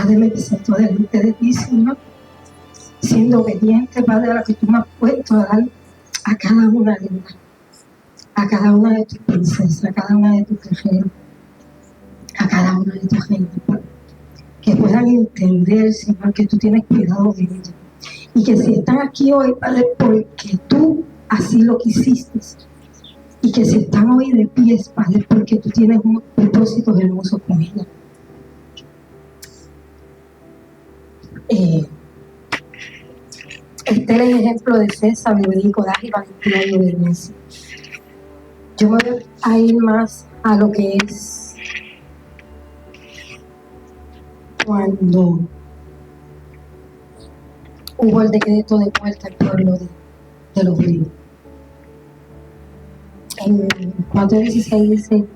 Padre, me presento delante de ti, Señor, siendo obediente, Padre, a lo que tú me has puesto a dar a cada una de ellas, a cada una de tus princesas, a cada una de tus guerreros, a cada una de tus gentes, Padre. Que puedan entender, Señor, que tú tienes cuidado de ellas. Y que si están aquí hoy, Padre, porque tú así lo quisiste. Y que si están hoy de pies, Padre, porque tú tienes un propósito hermoso con ellas. Este es el ejemplo de fe, sabiduría, coraje, valentía y obediencia. Yo me voy a ir más a lo que es cuando hubo el decreto de muerte al pueblo de los judíos. En 4:16 dice,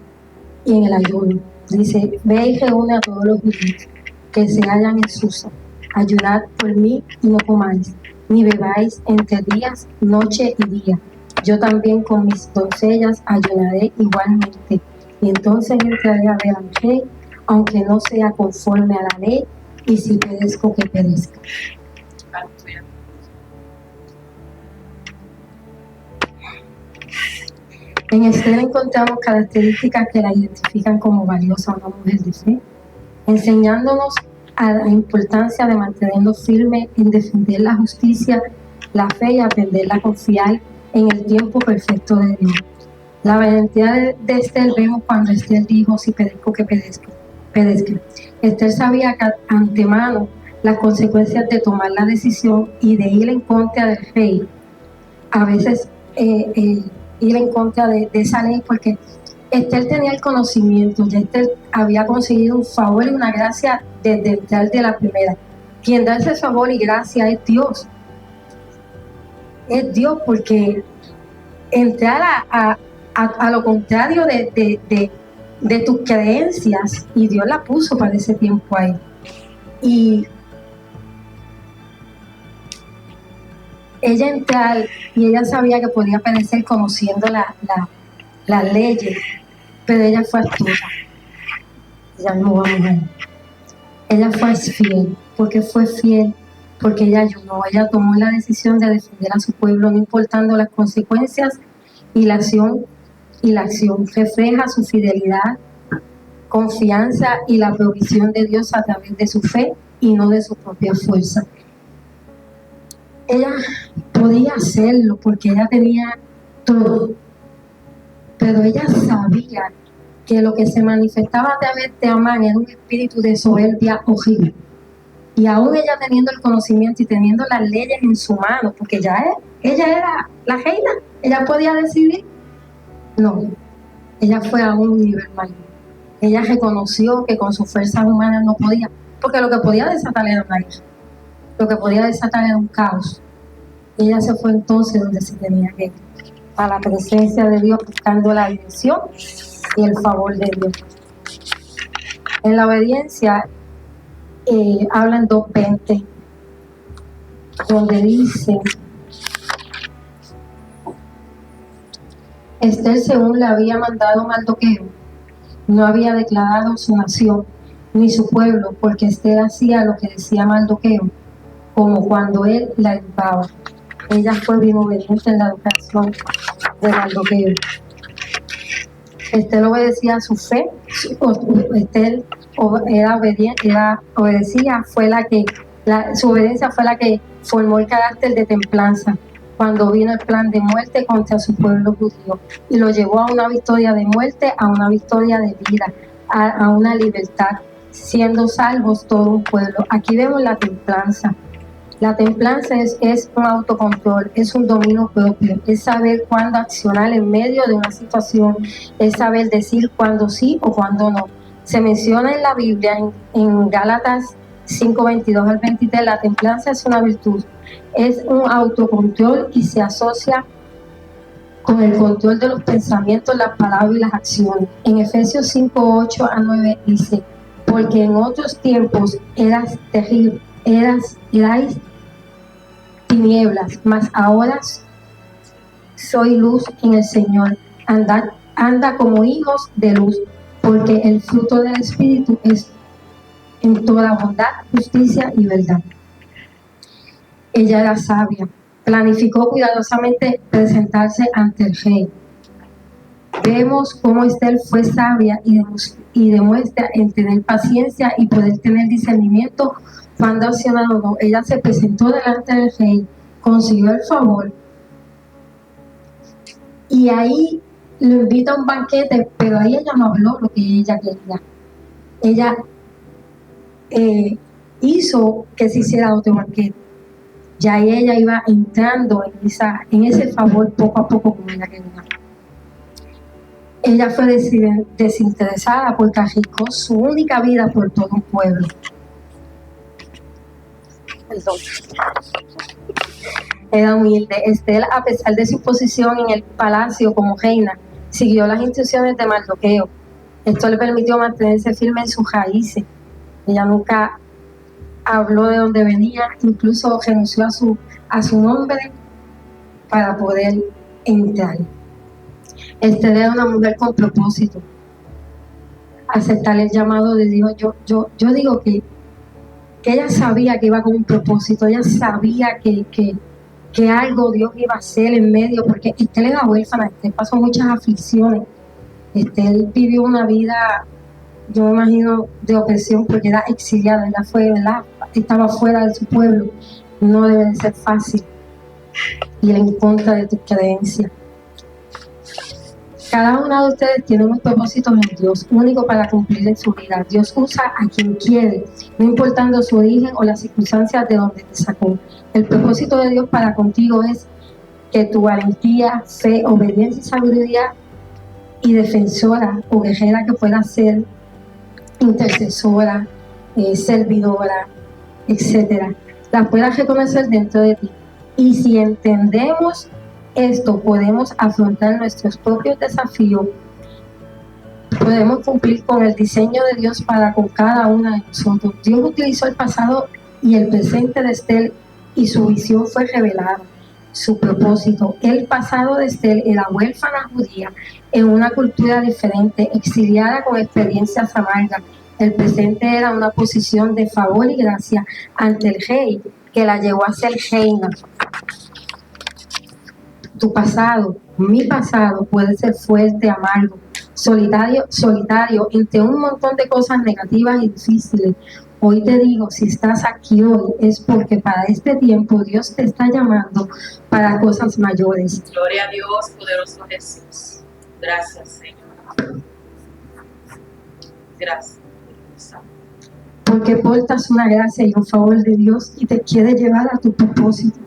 y en el ayuno, dice, ve y reúne a todos los judíos que se hallan en Susa, ayunad por mí y no comáis, ni bebáis entre días, noche y día. Yo también con mis doncellas ayunaré igualmente, y entonces entraré a ver al rey, aunque no sea conforme a la ley, y si perezco, que perezca. En Esther encontramos características que la identifican como valiosa, una mujer de fe, enseñándonos a la importancia de mantenernos firmes en defender la justicia, la fe y aprender a confiar en el tiempo perfecto de Dios. La valentía de Esther vemos cuando Esther dijo, si perezco, que perezca. Esther sabía que antemano las consecuencias de tomar la decisión y de ir en contra del rey. A veces ir en contra de esa ley, porque Esther tenía el conocimiento, ya Esther había conseguido un favor y una gracia desde entrar de la primera. Quien da ese favor y gracia es Dios. Es Dios, porque entrar a lo contrario de tus creencias, y Dios la puso para ese tiempo ahí. Y ella entrar, y ella sabía que podía perecer conociendo las leyes, pero ella fue astuta. Ella no va a mujer. Ella fue fiel, porque ella ayunó, ella tomó la decisión de defender a su pueblo, no importando las consecuencias, y la acción refleja su fidelidad, confianza y la provisión de Dios a través de su fe y no de su propia fuerza. Ella podía hacerlo porque ella tenía todo, pero ella sabía que lo que se manifestaba a través de Amán era un espíritu de soberbia horrible. Y aún ella teniendo el conocimiento y teniendo las leyes en su mano, porque ella era la reina, ella podía decidir. No, ella fue a un nivel mayor. Ella reconoció que con sus fuerzas humanas no podía, porque lo que podía desatar era una guerra, lo que podía desatar era un caos. Y ella se fue entonces donde se tenía que ir, a la presencia de Dios, buscando la dirección y el favor de Dios. En la obediencia habla en 2:20, donde dice, Esther, según le había mandado Mardoqueo, no había declarado su nación ni su pueblo, porque Esther hacía lo que decía Mardoqueo, como cuando él la educaba. Ella fue bien obediente en la educación de Mardoqueo. Esther obedecía a su fe, Esther obedecía, su obediencia fue la que formó el carácter de templanza cuando vino el plan de muerte contra su pueblo judío y lo llevó a una victoria de muerte, a una victoria de vida, a una libertad, siendo salvos todo un pueblo. Aquí vemos la templanza. La templanza es un autocontrol, es un dominio propio, es saber cuándo accionar en medio de una situación, es saber decir cuándo sí o cuándo no. Se menciona en la Biblia, en Gálatas 5:22 al 23, la templanza es una virtud, es un autocontrol y se asocia con el control de los pensamientos, las palabras y las acciones. En Efesios 5:8 a 9 dice, porque en otros tiempos erais tinieblas, mas ahora soy luz en el Señor. Anda como hijos de luz, porque el fruto del Espíritu es en toda bondad, justicia y verdad. Ella era sabia, planificó cuidadosamente presentarse ante el rey. Vemos cómo Esther fue sabia y demuestra en tener paciencia y poder tener discernimiento cuando accionar o no. Ella se presentó delante del rey, consiguió el favor y ahí lo invita a un banquete, pero ahí ella no habló lo que ella quería. Ella hizo que se hiciera otro banquete. Ya ella iba entrando en ese favor poco a poco como ella quería. Ella fue desinteresada porque arriesgó su única vida por todo un pueblo. Perdón. Era humilde. Esther, a pesar de su posición en el palacio como reina, siguió las instrucciones de Mardoqueo. Esto le permitió mantenerse firme en sus raíces. Ella nunca habló de dónde venía, incluso renunció a su nombre para poder entrar. Esther era una mujer con propósito. Aceptar el llamado de Dios, yo digo que ella sabía que iba con un propósito, ella sabía que algo Dios iba a hacer en medio, porque Esther era huérfana, Esther pasó muchas aflicciones, Esther vivió una vida, yo me imagino, de opresión, porque era exiliada, ella fue, ¿verdad? Estaba fuera de su pueblo, no debe de ser fácil ir en contra de tus creencias. Cada uno de ustedes tiene unos propósitos en Dios, único para cumplir en su vida. Dios usa a quien quiere, no importando su origen o las circunstancias de donde te sacó. El propósito de Dios para contigo es que tu valentía, fe, obediencia y sabiduría y defensora o guerrera que pueda ser intercesora, servidora, etcétera, la puedas reconocer dentro de ti. Y si entendemos esto, podemos afrontar nuestros propios desafíos, podemos cumplir con el diseño de Dios para con cada una de nosotros. Dios utilizó el pasado y el presente de Esther y su visión fue revelada. Su propósito, el pasado de Esther era huérfana judía en una cultura diferente, exiliada con experiencias amargas. El presente era una posición de favor y gracia ante el rey que la llevó a ser reina. Tu pasado, mi pasado puede ser fuerte, amargo, solitario, entre un montón de cosas negativas y difíciles. Hoy te digo, si estás aquí hoy es porque para este tiempo Dios te está llamando para cosas mayores. Gloria a Dios, poderoso Jesús. Gracias, Señor. Gracias. Porque portas una gracia y un favor de Dios y te quiere llevar a tu propósito.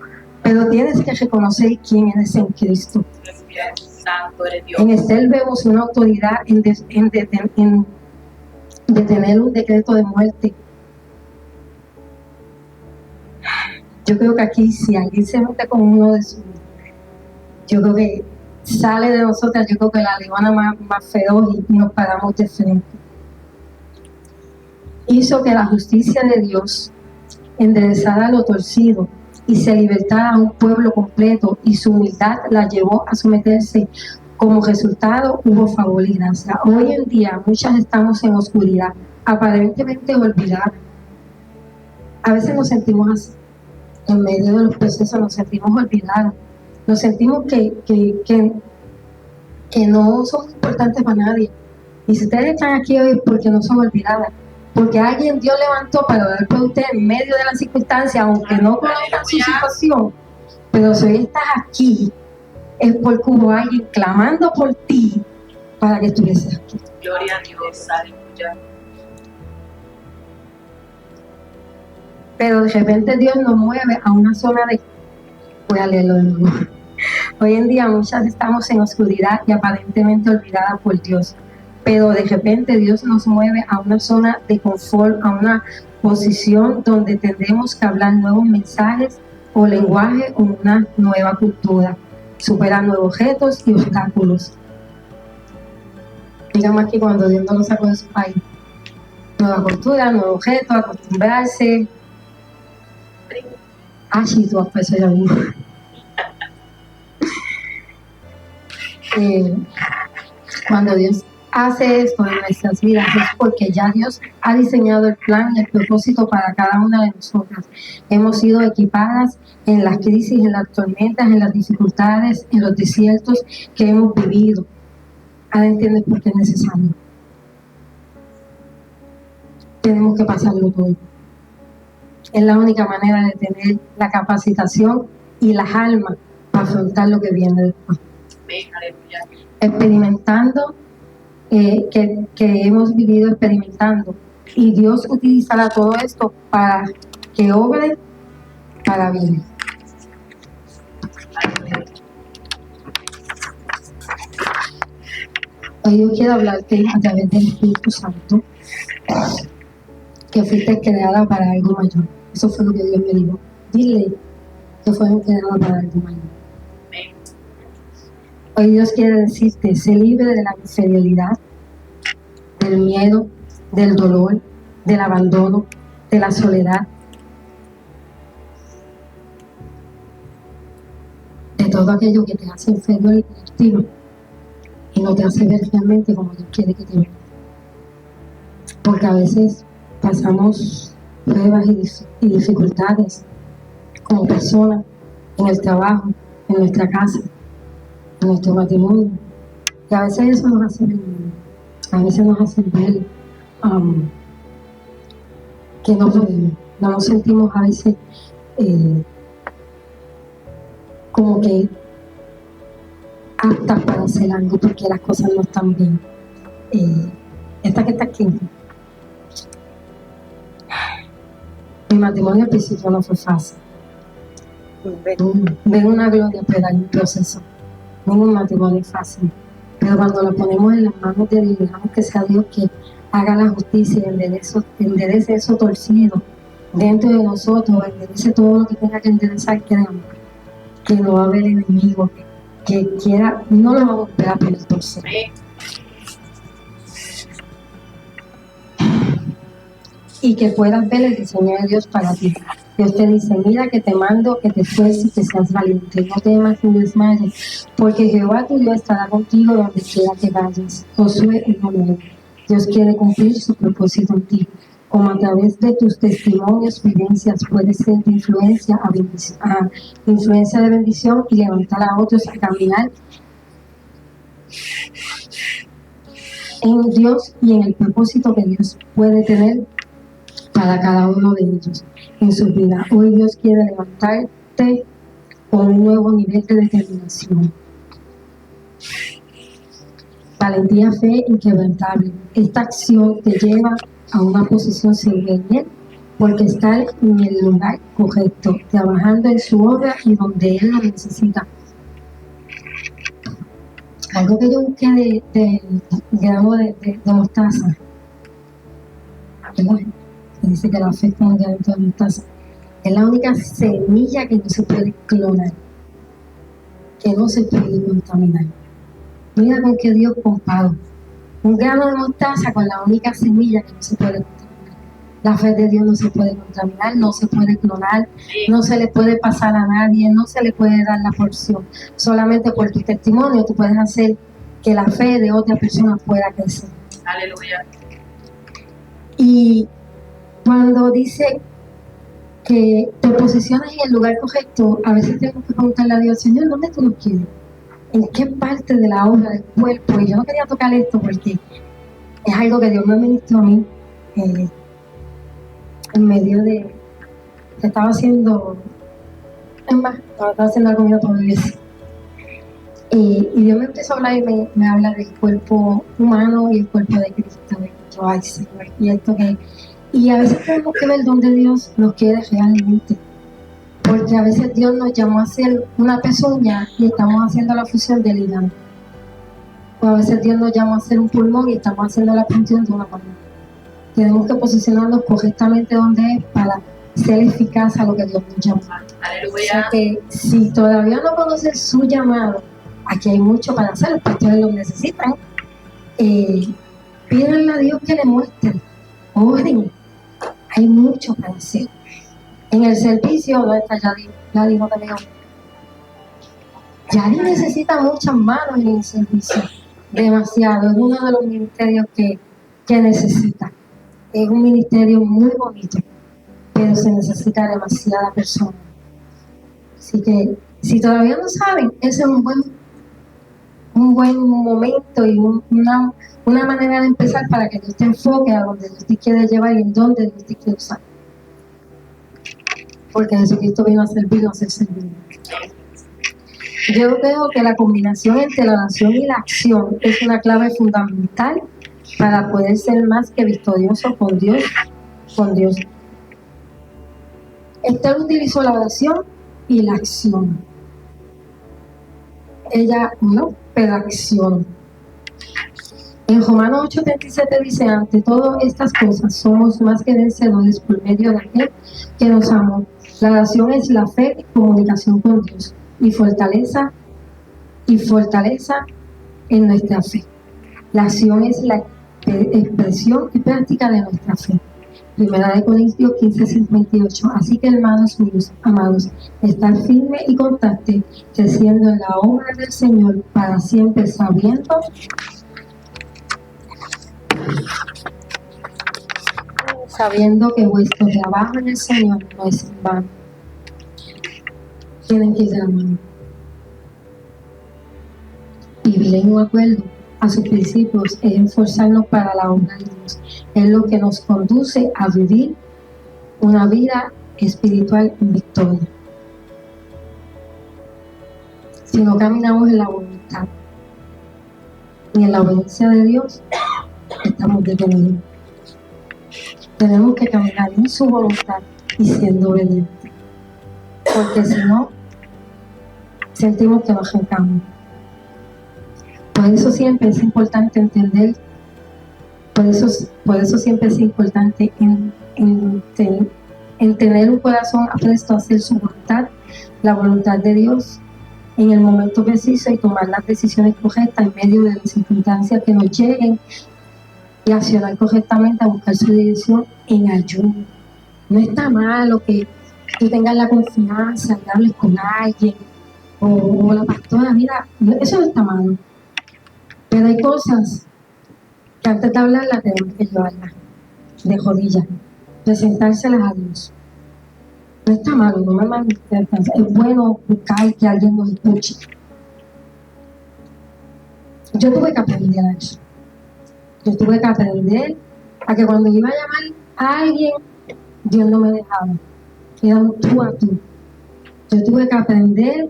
Pero tienes que reconocer quién eres en Cristo. Santo eres Dios. En Esther vemos una autoridad en detener un decreto de muerte. Yo creo que aquí, si alguien se mete con uno de sus, yo creo que sale de nosotras, yo creo que la leona más feroz y nos paramos de frente. Hizo que la justicia de Dios enderezara lo torcido y se libertara a un pueblo completo, y su humildad la llevó a someterse. Como resultado hubo favor y gracia. Hoy en día muchas estamos en oscuridad, aparentemente olvidadas. A veces nos sentimos así, en medio de los procesos nos sentimos olvidados, nos sentimos que no somos importantes para nadie. Y si ustedes están aquí hoy es porque no son olvidadas, porque alguien Dios levantó para orar por usted en medio de las circunstancias, aunque no conozcan su situación. Pero si hoy estás aquí es porque hubo alguien clamando por ti para que estuvieses aquí. Gloria a Dios, aleluya. Pero de repente Dios nos mueve a una zona de... Voy a leerlo de nuevo. Hoy en día muchas estamos en oscuridad y aparentemente olvidadas por Dios. Pero de repente Dios nos mueve a una zona de confort, a una posición donde tendremos que hablar nuevos mensajes o lenguaje o una nueva cultura, superar nuevos retos y obstáculos. Digamos aquí cuando Dios no nos sacó de su país. Nueva cultura, nuevos retos, acostumbrarse. Sí, tú has puesto ya mismo. Cuando Dios hace esto en nuestras vidas es porque ya Dios ha diseñado el plan y el propósito para cada una de nosotras. Hemos sido equipadas en las crisis, en las tormentas, en las dificultades, en los desiertos que hemos vivido. Ahora entiendes por qué es necesario. Tenemos que pasarlo todo. Es la única manera de tener la capacitación y las almas para afrontar lo que viene después. Experimentando, que hemos vivido experimentando. Y Dios utilizará todo esto para que obre para bien. Hoy Dios quiere hablarte a través del Espíritu Santo, que fuiste creada para algo mayor. Eso fue lo que Dios me dijo. Dile que fueron creadas para algo mayor. Hoy Dios quiere decirte, sé libre de la infidelidad, del miedo, del dolor, del abandono, de la soledad, de todo aquello que te hace inferior y productivo y no te hace ver realmente como Dios quiere que te veas. Porque a veces pasamos pruebas y dificultades como personas, en el trabajo, en nuestra casa, en nuestro matrimonio. Y a veces eso nos hace ver, a veces nos hace ver que no podemos, no nos sentimos a veces como que aptas para hacer algo porque las cosas no están bien. Esta que está aquí, mi matrimonio al principio no fue fácil. Ven una gloria, pero hay un proceso. Ningún matrimonio es fácil. Pero cuando lo ponemos en las manos de Dios, dejamos que sea Dios que haga la justicia y enderece eso torcido dentro de nosotros, enderece todo lo que tenga que enderezar, créanme, que no va a haber enemigo que quiera, no lo va a volver a poner torcer. Y que puedas ver el diseño de Dios para ti. Dios te dice, mira que te mando que te esfuerces, que seas valiente, no temas ni desmayes, porque Jehová tu Dios estará contigo donde quiera que vayas. Josué 1:9. Dios quiere cumplir su propósito en ti, como a través de tus testimonios, vivencias, puedes ser de influencia influencia de bendición y levantar a otros a caminar en Dios y en el propósito que Dios puede tener para cada uno de ellos en su vida. Hoy Dios quiere levantarte con un nuevo nivel de determinación. Valentía, fe inquebrantable. Esta acción te lleva a una posición segura en Él, porque está en el lugar correcto, trabajando en su obra y donde Él lo necesita. Algo que yo busqué de grano de mostaza, ¿verdad? Dice que la fe es como un granito de mostaza. Es la única semilla que no se puede clonar, que no se puede contaminar. Mira con qué Dios comparo. Un grano de mostaza con la única semilla que no se puede contaminar. La fe de Dios no se puede contaminar, no se puede clonar, no se le puede pasar a nadie, no se le puede dar la porción. Solamente por tu testimonio tú puedes hacer que la fe de otra persona pueda crecer. Aleluya. Y cuando dice que te posicionas en el lugar correcto, a veces tengo que preguntarle a Dios, Señor, ¿dónde tú nos quieres? ¿En qué parte de la obra del cuerpo? Y yo no quería tocar esto porque es algo que Dios me ministró a mí en medio de que estaba haciendo, estaba haciendo algo mío para mi iglesia. Y Dios me empezó a hablar y me habla del cuerpo humano y el cuerpo de Cristo. Y yo, ay, Señor, y esto que... Y a veces tenemos que ver dónde Dios nos quiere realmente. Porque a veces Dios nos llamó a hacer una pezuña y estamos haciendo la fusión del hígado. O a veces Dios nos llamó a hacer un pulmón y estamos haciendo la función de una mano. Tenemos que posicionarnos correctamente donde es para ser eficaz a lo que Dios nos llama. Aleluya. O sea que si todavía no conoces su llamado, aquí hay mucho para hacer, los pastores lo necesitan. Pídanle a Dios que le muestre, oren, hay mucho para hacer. En el servicio, ¿dónde está Yadi? Yadi, no te veo. Yadi necesita muchas manos en el servicio. demasiado. Es uno de los ministerios que necesita. Es un ministerio muy bonito, pero se necesita demasiada persona. Así que, si todavía no saben, ese es un buen momento y una manera de empezar para que Dios te enfoque a donde Dios te quiere llevar y en donde Dios te quiere usar. Porque Jesucristo vino a servir, no a ser servido. Yo creo que la combinación entre la oración y la acción es una clave fundamental para poder ser más que victorioso con Dios. Esther utilizó la oración y la acción. Ella no, pero acción. En Romanos 8:37 dice: ante todas estas cosas somos más que vencedores por medio de aquel que nos amó. La oración es la fe y comunicación con Dios y fortaleza en nuestra fe. La acción es la expresión y práctica de nuestra fe. Primera de Corintios 15:58. Así que, hermanos míos, amados, estar firme y constante, creciendo en la obra del Señor para siempre, sabiendo que vuestro trabajo en el Señor no es en vano. Tienen que ir de la mano. Vivir en un acuerdo a sus principios es esforzarnos para la obra de Dios. Es lo que nos conduce a vivir una vida espiritual en victoria. Si no caminamos en la voluntad ni en la obediencia de Dios, estamos detenidos. Tenemos que caminar en su voluntad y siendo obedientes, porque si no, sentimos que nos arrancamos. Por eso siempre es importante entender, por eso siempre es importante en tener un corazón apresto a hacer su voluntad, la voluntad de Dios, en el momento preciso y tomar las decisiones correctas en medio de las circunstancias que nos lleguen y accionar correctamente a buscar su dirección en ayuno. No está malo que tú tengas la confianza y hables con alguien o la pastora, mira, eso no está malo. Pero hay cosas que antes de hablarlas tenemos que llevarlas de rodillas, presentárselas a Dios. No está malo, no me malinterpretes. Es bueno buscar que alguien nos escuche. Yo tuve que aprender a eso. Yo tuve que aprender a que cuando iba a llamar a alguien, Dios no me dejaba. Era un tú a tú. Yo tuve que aprender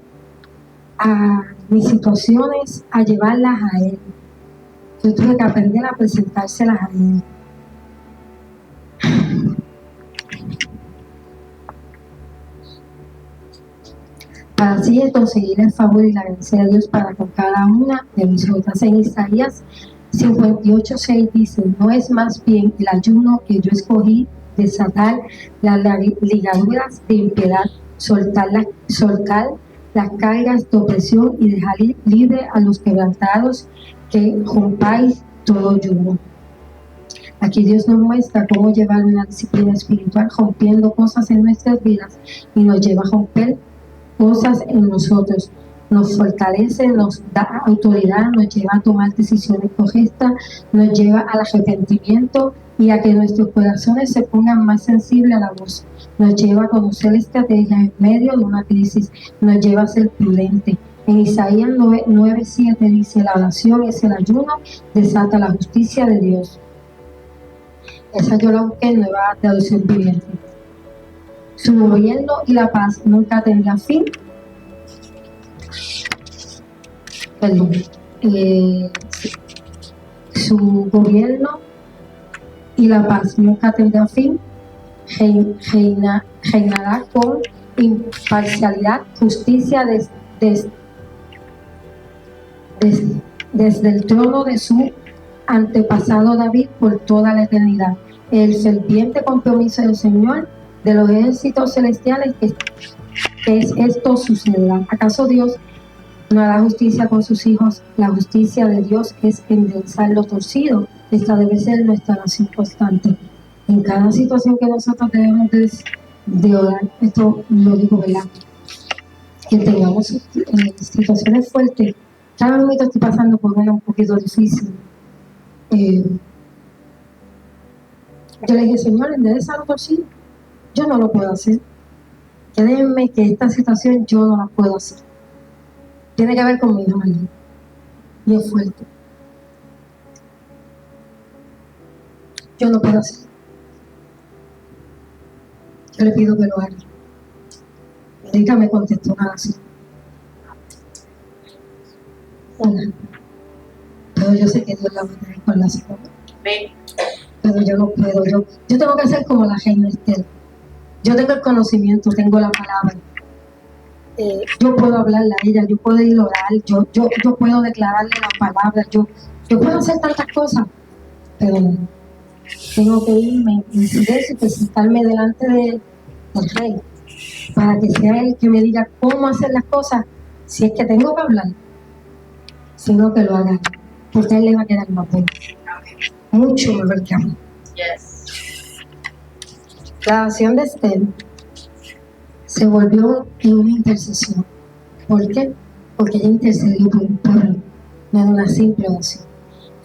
a mis situaciones, a llevarlas a Él. Yo tuve que aprender a presentárselas a Él. Para así conseguir el favor y la gracia de Dios para con cada una de nosotras. En Isaías 58:6 dice: no es más bien el ayuno que yo escogí, desatar las ligaduras de impiedad, soltar las cargas de opresión y dejar libre a los quebrantados, que rompáis todo yugo. Aquí Dios nos muestra cómo llevar una disciplina espiritual rompiendo cosas en nuestras vidas y nos lleva a romper cosas en nosotros. Nos fortalece, nos da autoridad, nos lleva a tomar decisiones correctas, nos lleva al arrepentimiento y a que nuestros corazones se pongan más sensibles a la voz. Nos lleva a conocer estrategias en medio de una crisis, nos lleva a ser prudente. En Isaías 9:7 dice: la oración es el ayuno, desata la justicia de Dios. Esa yo la busqué en Nueva Traducción Viviente. Su gobierno y la paz nunca tendrán fin. Perdón. Su gobierno y la paz nunca tendrán fin. Reinará con imparcialidad, justicia desde el trono de su antepasado David por toda la eternidad. El ferviente compromiso del Señor de los ejércitos celestiales que esto sucederá. ¿Acaso Dios no hará justicia con sus hijos? La justicia de Dios es enderezar lo torcido. Esta debe ser nuestra oración constante. En cada situación que nosotros debemos de orar, esto lo digo, ¿verdad? Que tengamos situaciones fuertes Cada momento estoy pasando por una un poquito difícil. Yo le dije, Señor, endereza los bolsillos. Yo no lo puedo hacer. Créanme que esta situación yo no la puedo hacer. Tiene que ver con mi hija María. Y es fuerte. Yo no puedo hacer. Yo le pido que lo haga. Erika me contestó nada así. Pero yo sé que Dios la va a tener con la segunda. Pero yo no puedo. Yo tengo que hacer como la reina Esther. Yo tengo el conocimiento, tengo la palabra. Yo puedo hablarle a ella, yo puedo ir a orar, yo puedo declararle la palabra, yo puedo hacer tantas cosas, pero tengo que irme en silencio y presentarme delante del rey para que sea él que me diga cómo hacer las cosas, si es que tengo que hablar, sino que lo haga, porque a él le va a quedar más bueno, mucho mejor que a mí. La oración de Esther se volvió en una intercesión. ¿Por qué? Porque ella intercedió por un pueblo, no en una simple oración.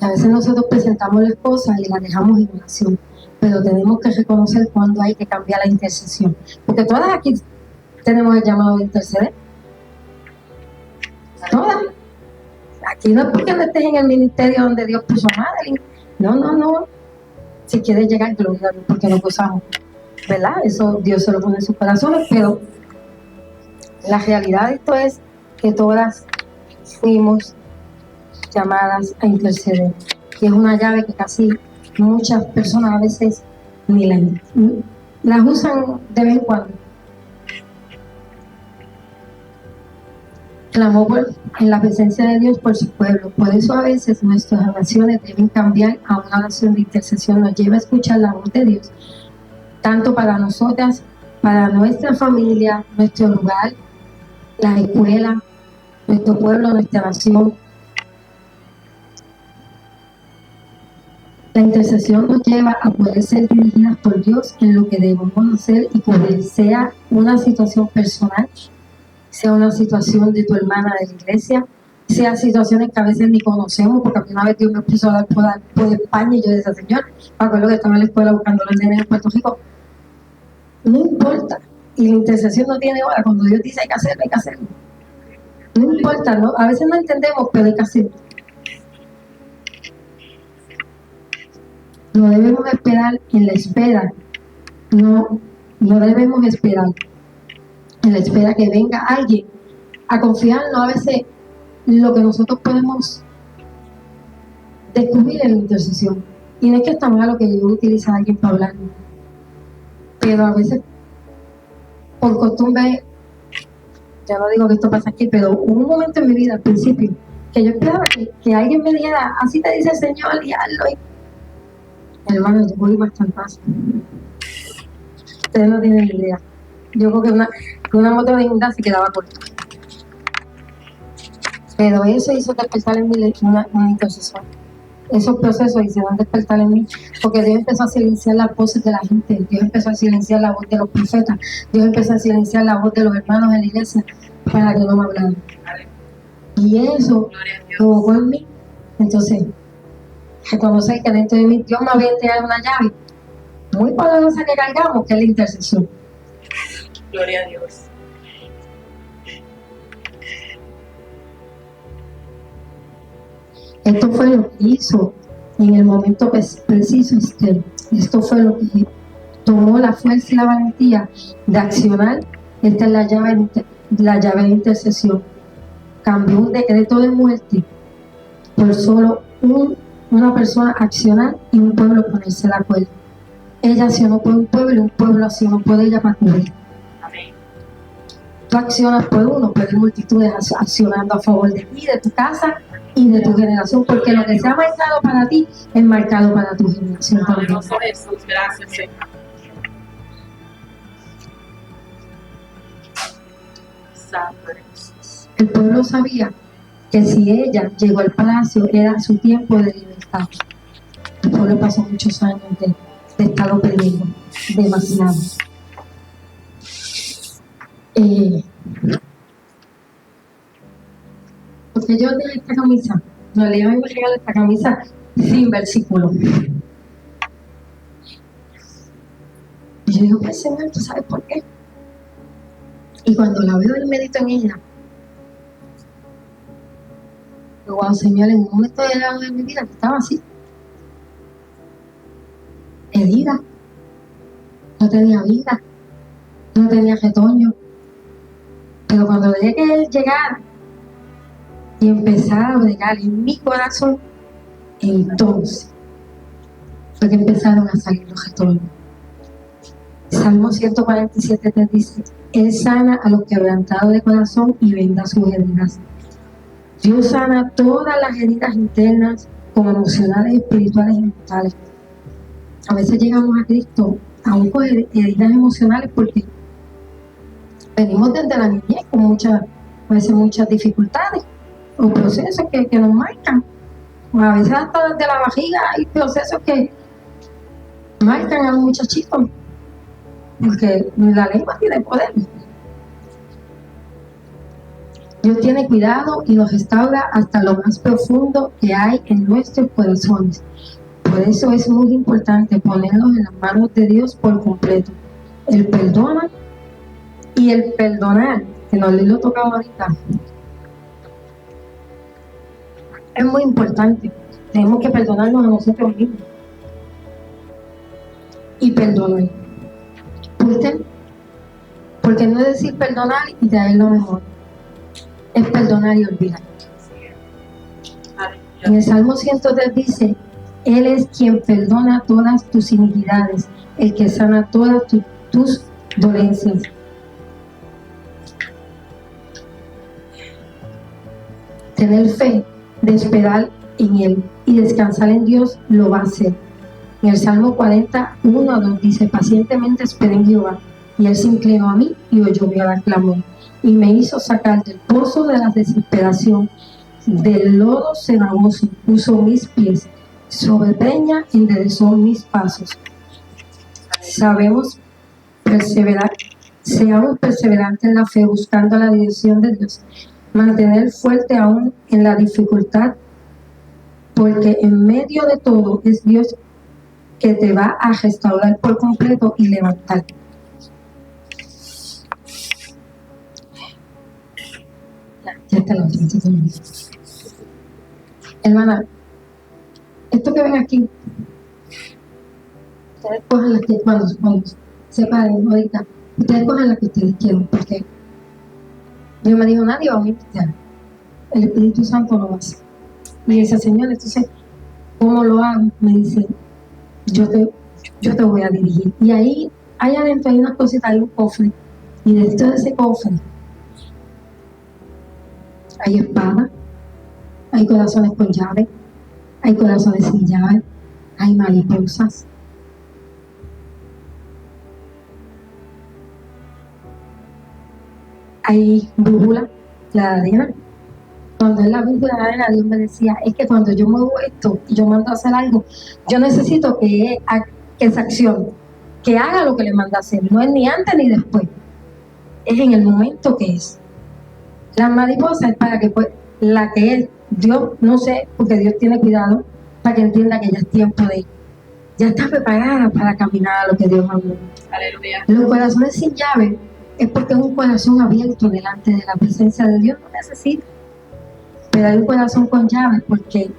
Y a veces nosotros presentamos las cosas y las dejamos en oración, pero tenemos que reconocer cuándo hay que cambiar la intercesión. Porque todas aquí tenemos el llamado de interceder. Todas. Aquí no es porque no estés en el ministerio donde Dios puso a Madeline. No. Si quieres llegar, gloria a Dios, porque lo gozamos. ¿Verdad? Eso Dios se lo pone en sus corazones, pero la realidad de esto es que todas fuimos llamadas a interceder, que es una llave que casi muchas personas a veces ni las usan de vez en cuando. Clamó en la presencia de Dios por su pueblo. Por eso a veces nuestras oraciones deben cambiar a una oración de intercesión. Nos lleva a escuchar la voz de Dios, tanto para nosotras, para nuestra familia, nuestro lugar, la escuela, nuestro pueblo, nuestra nación. La intercesión nos lleva a poder ser dirigidas por Dios en lo que debemos hacer y poder, sea una situación personal, sea una situación de tu hermana de la iglesia, sea situaciones que a veces ni conocemos, porque a mí una vez Dios me puso a dar por España y yo decía, Señor, me acuerdo que estaba en la escuela buscando los nenes en Puerto Rico. No importa. Y la intercesión no tiene hora. Cuando Dios dice hay que hacerlo, hay que hacerlo. No importa, ¿no? A veces no entendemos, pero hay que hacerlo. No debemos esperar en la espera. No debemos esperar en la espera que venga alguien a confiarnos. A veces lo que nosotros podemos descubrir en la intercesión. Y no es que está malo que yo utilice a alguien para hablar, pero a veces por costumbre, ya no digo que esto pasa aquí, pero hubo un momento en mi vida al principio que yo esperaba que alguien me dijera, así te dice el Señor, y hazlo. Hermano, yo voy bastante fácil. Ustedes no tienen idea. Yo creo que una moto de Hyundai se quedaba corta. Pero eso hizo despertar en mí una intercesión. Esos procesos hicieron despertar en mí, porque Dios empezó a silenciar las voces de la gente, Dios empezó a silenciar la voz de los profetas, Dios empezó a silenciar la voz de los hermanos en la iglesia para que no me hablaran. Y eso provocó en mí, entonces, reconocer que dentro de mí Dios me había entregado una llave muy poderosa que cargamos, que es la intercesión. Gloria a Dios. Esto fue lo que hizo en el momento preciso Esther. Esto fue lo que tomó la fuerza y la valentía de accionar. Esta es la llave de intercesión. Cambió un decreto de muerte por solo una persona accionar y un pueblo ponerse de acuerdo. Ella accionó por un pueblo y un pueblo accionó por ella para cubrir. Amén. Tú accionas por uno, pero hay multitudes accionando a favor de ti, de tu casa y de tu generación, porque lo que se ha marcado para ti es marcado para tu generación también. Poderoso Jesús, gracias, Señor. Santo Jesús. El pueblo sabía que si ella llegó al palacio era su tiempo de libertad. El pueblo pasó muchos años de estar oprimido, demasiado. Porque yo tenía esta camisa, no le iba a regalar esta camisa sin versículo. Y yo digo, pues Señor, ¿tú sabes por qué? Y cuando la veo y medito en ella, digo, wow, Señor, en un momento de mi vida estaba así, herida, no tenía vida, no tenía retoño. Pero cuando dejé que Él llegara y empezara a bregar en mi corazón, entonces fue que empezaron a salir los retoños. Salmo 147 te dice, Él sana a los quebrantados de corazón y venda sus heridas. Dios sana todas las heridas internas, como emocionales, espirituales y mentales. A veces llegamos a Cristo aún con heridas emocionales porque venimos desde la niñez con a veces muchas dificultades o procesos que nos marcan. A veces hasta desde la barriga hay procesos que marcan a un muchachito, porque la lengua tiene poder. Dios tiene cuidado y nos restaura hasta lo más profundo que hay en nuestros corazones. Por eso es muy importante ponernos en las manos de Dios por completo. Él perdona y el perdonar, que no lo he tocado ahorita, es muy importante. Tenemos que perdonarnos a nosotros mismos y perdonar. ¿Por qué? Porque no es decir perdonar y traer lo mejor, es perdonar y olvidar. En el Salmo 103 dice, Él es quien perdona todas tus iniquidades, el que sana todas tus dolencias. Tener fe de esperar en Él y descansar en Dios lo va a hacer. En el Salmo 41:2 dice, pacientemente esperé en Jehová, y Él se inclinó a mí y oyó mi clamor, y me hizo sacar del pozo de la desesperación, del lodo cenagoso, puso mis pies, sobre peña enderezó mis pasos. Seamos perseverantes en la fe, buscando la dirección de Dios, mantener fuerte aún en la dificultad, porque en medio de todo es Dios que te va a restaurar por completo y levantar. Ya está la otra. Hermana, esto que ven aquí, ustedes cojan las que cuando se paren ahorita, ustedes cojan las que ustedes quieran, porque Dios me dijo, nadie va a ministrar, el Espíritu Santo lo va a hacer. Y dice, Señor, entonces, ¿cómo lo hago? Me dice, yo te voy a dirigir. Y ahí adentro hay unas cositas, hay un cofre, y dentro de ese cofre hay espadas, hay corazones con llave, hay corazones sin llave, hay mariposas, hay brújula, la arena. Cuando es la brújula de la arena, Dios me decía, es que cuando yo muevo esto y yo mando a hacer algo, yo necesito que esa acción, que haga lo que le manda a hacer, no es ni antes ni después, es en el momento que es. La mariposa es para que pues, la que es Dios, no sé, porque Dios tiene cuidado, para que entienda que ya es tiempo de ir. Ya está preparada para caminar a lo que Dios mandó. Aleluya. Los corazones sin llave es porque es un corazón abierto delante de la presencia de Dios, no necesita. Pero hay un corazón con llave porque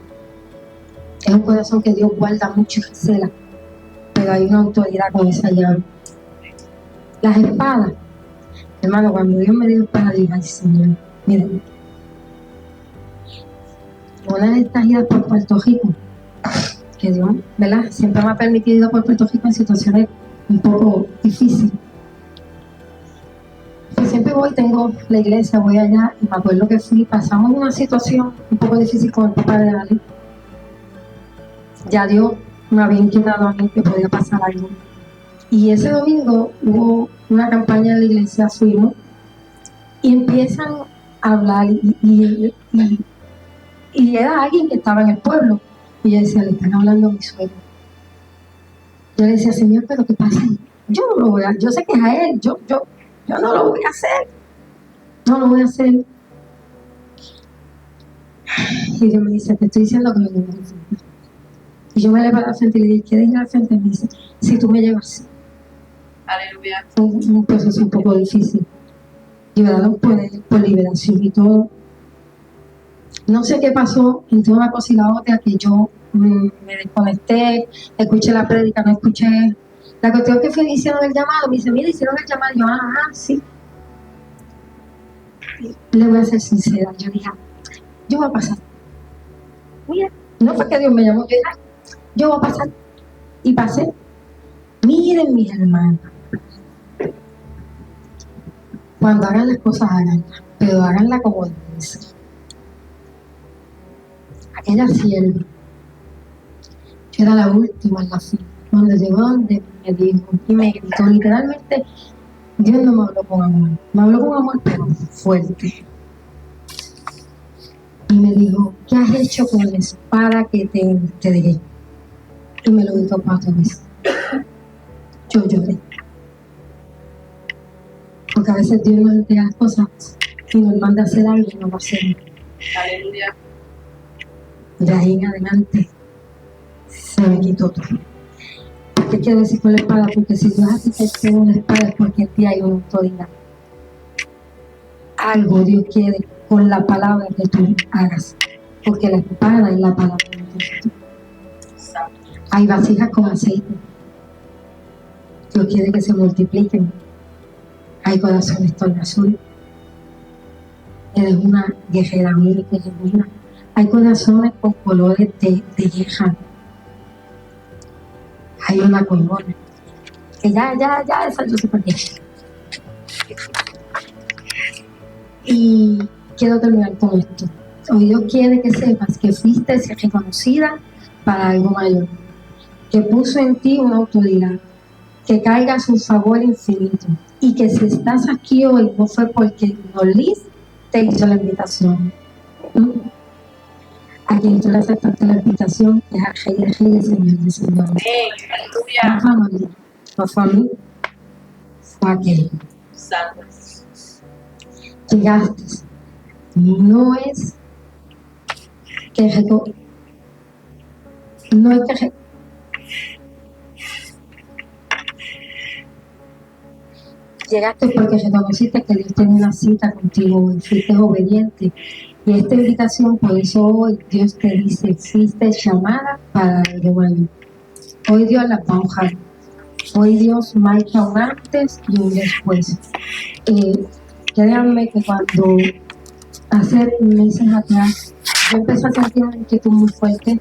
es un corazón que Dios guarda mucho y recela, pero hay una autoridad con esa llave. Las espadas, hermano, cuando Dios me dio espada, digo, ay Señor, miren, una de estas idas por Puerto Rico, que Dios, ¿verdad? Siempre me ha permitido ir por Puerto Rico en situaciones un poco difíciles. Pues siempre voy, tengo la iglesia, voy allá, y me acuerdo que pasamos una situación un poco difícil con el papá de Ali. Ya Dios me había inquietado a mí que podía pasar algo. Y ese domingo hubo una campaña en la iglesia, fuimos, y empiezan a hablar, y era alguien que estaba en el pueblo. Y yo decía, le están hablando a mi suegro. Yo le decía, Señor, ¿pero qué pasa? Yo no lo voy a, yo sé que es a él, yo no lo voy a hacer. No lo voy a hacer. Y Dios me dice, te estoy diciendo que lo lleves al frente. Y yo me le paro al frente y le dije, ¿quieres ir al frente? Y me dice, si tú me llevas. Aleluya. Fue un proceso un poco difícil. Y oraron por liberación y todo. No sé qué pasó entre una cosa y la otra, que yo me desconecté, escuché la prédica, no escuché. La cuestión que fue hicieron el llamado, me dice, mira, hicieron el llamado, y yo, sí. Le voy a ser sincera, yo dije, yo voy a pasar. Mira, no fue que Dios me llamó, yo dije, yo voy a pasar. Y pasé. Miren, mis hermanos, cuando hagan las cosas, háganlas, pero háganlas como deben ser. Aquella sierva, yo era la última en la fila. Cuando llegó donde me dijo y me gritó, literalmente, Dios no me habló con amor, me habló con amor, pero fuerte. Y me dijo, ¿qué has hecho con la espada que te dejé? Y me lo gritó 4 veces. Yo lloré. Porque a veces Dios nos entrega las cosas y nos manda a hacer algo y no lo hacemos. Aleluya. De ahí en adelante se me quitó todo. ¿Qué quiero decir con la espada? Porque si Dios hace que tenga una espada es porque en ti hay una autoridad. Algo Dios quiere con la palabra que tú hagas. Porque la espada es la palabra de Dios. Hay vasijas con aceite. Dios quiere que se multipliquen. Hay corazones tornasoles. Eres una guerrera única y genuina. Hay corazones con colores de yeja. Hay una corona. Que ya, esa yo sé por qué. Y quiero terminar con esto. Hoy Dios quiere que sepas que fuiste reconocida para algo mayor. Que puso en ti una autoridad. Que carga su favor infinito. Y que si estás aquí hoy no fue porque Liz te hizo la invitación. A quien tú le aceptaste la invitación es a Rey de Reyes, Señor de Señores. Aleluya. No fue a mí, fue a aquel. Santo. Llegaste. No es que llegaste porque reconociste que Dios tenía una cita contigo y fuiste obediente. Y esta invitación, por eso hoy Dios te dice, fuiste llamada para algo bueno. Hoy Dios la va a honrar. Hoy Dios marca un antes y un después. Créanme que cuando hace meses atrás yo empecé a sentir una inquietud muy fuerte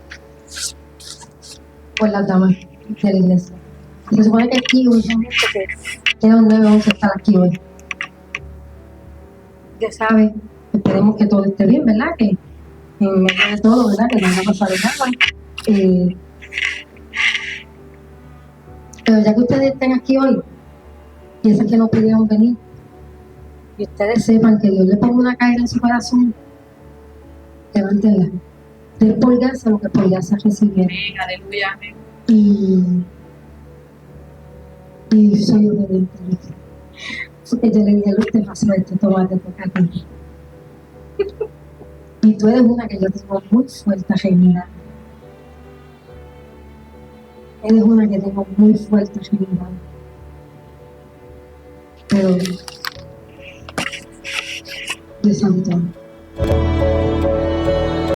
por las damas de la iglesia. Se supone que aquí hubo gente que era un 911 estar aquí hoy. Ya sabe, esperemos que todo esté bien, ¿verdad? Que en medio de todo, ¿verdad? Que no haya pasado nada. Pero ya que ustedes estén aquí hoy, y esas que no pudieron venir, y ustedes sepan que Dios le ponga una carga en su corazón, levántenla. Den por gracia lo que por gracia recibieron. Aleluya. Y soy obediente. Porque yo le dije, Luz, te pasó esto, toma, te toca a ti. Y tú eres una que yo tengo muy fuerte genuina. Eres una que tengo muy fuerte genuina. Pero Dios santo.